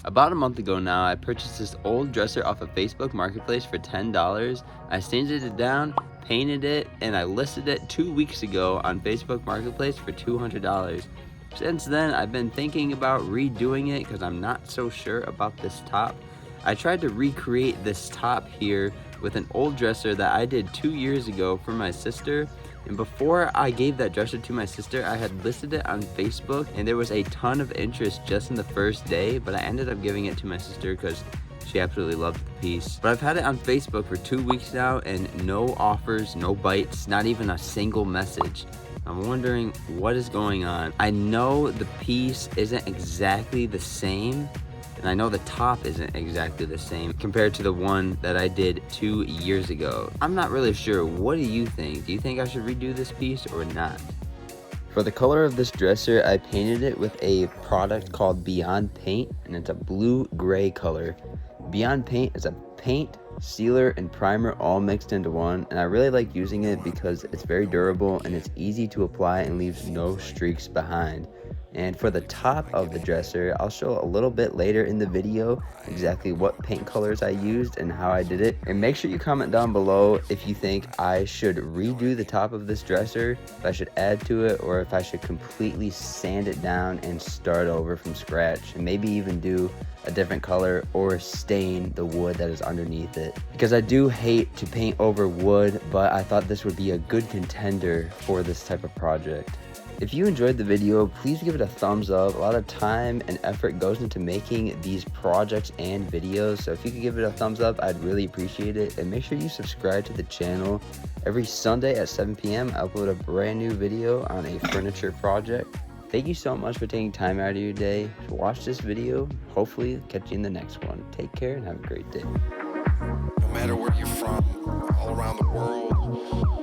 About a month ago now, I purchased this old dresser off of Facebook Marketplace for $10. I sanded it down, painted it, and I listed it 2 weeks ago on Facebook Marketplace for $200. Since then, I've been thinking about redoing it because I'm not so sure about this top. I tried to recreate this top here with an old dresser that I did 2 years ago for my sister. And before I gave that dresser to my sister, I had listed it on Facebook and there was a ton of interest just in the first day, but I ended up giving it to my sister because she absolutely loved the piece. But I've had it on Facebook for 2 weeks now and no offers, no bites, not even a single message. I'm wondering what is going on. I know the piece isn't exactly the same, and I know the top isn't exactly the same compared to the one that I did 2 years ago. I'm not really sure. What do you think? Do you think I should redo this piece or not? For the color of this dresser, I painted it with a product called Beyond Paint, and it's a blue-gray color. Beyond Paint is a paint, sealer, and primer all mixed into one, and I really like using it because it's very durable and it's easy to apply and leaves no streaks behind. And for the top of the dresser, I'll show a little bit later in the video exactly what paint colors I used and how I did it. And make sure you comment down below if you think I should redo the top of this dresser, if I should add to it, or if I should completely sand it down and start over from scratch, and maybe even do a different color or stain the wood that is underneath it. Because I do hate to paint over wood, but I thought this would be a good contender for this type of project. If you enjoyed the video, please give it a thumbs up. A lot of time and effort goes into making these projects and videos, so if you could give it a thumbs up, I'd really appreciate it. And make sure you subscribe to the channel. Every Sunday at 7 p.m. I upload a brand new video on a furniture project. Thank you so much for taking time out of your day to watch this video. Hopefully catch you in the next one. Take care and have a great day. No matter where you're from, all around the world,